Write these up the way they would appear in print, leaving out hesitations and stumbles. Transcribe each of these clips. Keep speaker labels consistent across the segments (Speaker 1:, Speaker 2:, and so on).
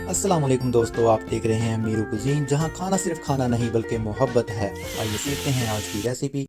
Speaker 1: अस्सलाम वालेकुम दोस्तों, आप देख रहे हैं मीरू कुजीन, जहां खाना सिर्फ खाना नहीं बल्कि मोहब्बत है। आइए सीखते हैं आज की recipe.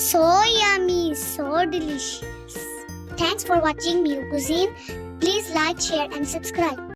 Speaker 2: So yummy, so delicious. Thanks for watching Meal Cuisine. Please like, share and subscribe.